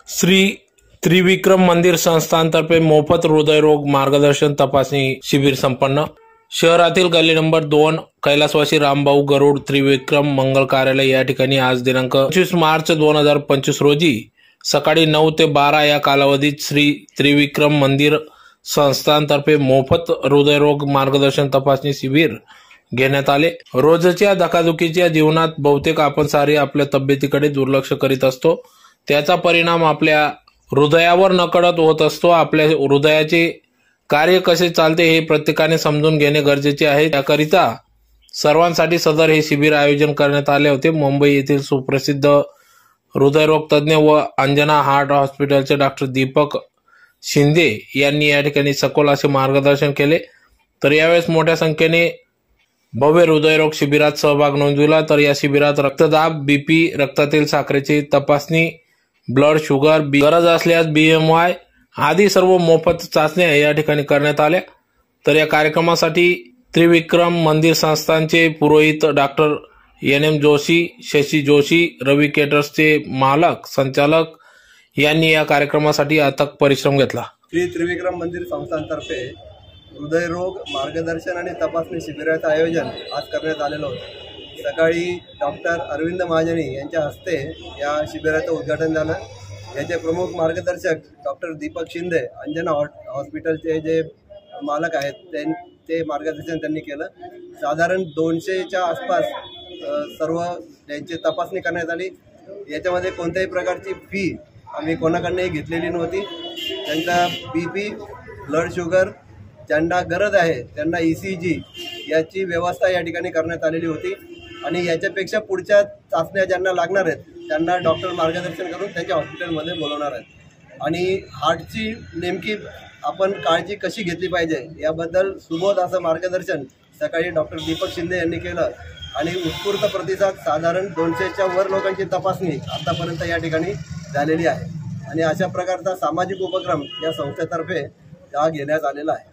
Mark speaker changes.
Speaker 1: श्री त्रिविक्रम मंदिर संस्थानतर्फे मोफत हृदयरोग मार्गदर्शन तपासणी शिबिर संपन्न। शहरातील गल्ली नंबर 2 कैलासवासी रामभाऊ गरुड त्रिविक्रम मंगल कार्यालय या ठिकाणी आज दिनांक 25 मार्च 2025 रोजी सकाळी 9 ते 12 या कालावधीत श्री त्रिविक्रम मंदिर संस्थानतर्फे मोफत हृदयरोग मार्गदर्शन तपासणी शिबिर घेण्यात आले। रोजच्या धकाधकीच्या जीवनात बहुतेक आपण सारे आपल्या तब्येतीकडे दुर्लक्ष करीत असतो। त्याचा परिणाम आपल्या हृदयावर नकळत होत असतो। आपल्या हृदयाचे कार्य कसे चालते हे प्रत्येकाने समजून घेणे गरजेचे आहे। त्याकरिता सर्वांसाठी सदर हे शिबिर आयोजन करण्यात आले होते। मुंबई येथील सुप्रसिद्ध हृदयरोग तज्ञ व अंजना हार्ट हॉस्पिटलचे डॉक्टर दीपक शिंदे यांनी या ठिकाणी सखोल असे मार्गदर्शन केले। तर यावेळेस मोठ्या संख्येने भव्य हृदयरोग शिबिरात सहभाग नोंदविला। तर या शिबिरात रक्तदाब, बीपी, रक्तातील साखरेची तपासणी, ब्लड शुगर, गरज असल्यास BMI आदी सर्व मोफत चाचण्या या ठिकाणी करण्यात आल्या। तर या कार्यक्रमासाठी त्रिविक्रम मंदिर संस्थानचे पुरोहित डॉक्टर NM जोशी, शशी जोशी, रवी केटर्सचे मालक संचालक यांनी या कार्यक्रमासाठी अथक परिश्रम घेतला।
Speaker 2: श्री त्रिविक्रम मंदिर संस्थानतर्फे हृदयरोग मार्गदर्शन आणि तपासणी शिबिराचे आयोजन आज करण्यात आलेलं होतं। सकाळी डॉक्टर अरविंद महाजनी यांच्या हस्ते या शिबिराचं उद्घाटन झालं। याचे प्रमुख मार्गदर्शक डॉक्टर दीपक शिंदे, अंजना हॉस्पिटलचे जे मालक आहेत ते मार्गदर्शन त्यांनी केलं। साधारण 200च्या आसपास सर्व त्यांची तपासणी करण्यात आली। याच्यामध्ये कोणत्याही प्रकारची फी आम्ही कोणाकडूनही घेतलेली नव्हती। त्यांचा BP, ब्लड शुगर, ज्यांना गरज आहे त्यांना ECG याची व्यवस्था या ठिकाणी करण्यात आलेली होती। आणि याच्यापेक्षा पुढच्या चाचण्या ज्यांना लागणार आहेत त्यांना डॉक्टर मार्गदर्शन करून त्यांच्या हॉस्पिटलमध्ये बोलवणार आहेत। आणि हार्टची नेमकी आपण काळजी कशी घेतली पाहिजे याबद्दल सुबोध असं मार्गदर्शन सकाळी डॉक्टर दीपक शिंदे यांनी केलं। आणि उत्स्फूर्त प्रतिसाद, साधारण 200च्या वर लोकांची तपासणी आतापर्यंत या ठिकाणी झालेली आहे। आणि अशा प्रकारचा सामाजिक उपक्रम या संस्थेतर्फे घेण्यात आलेला आहे।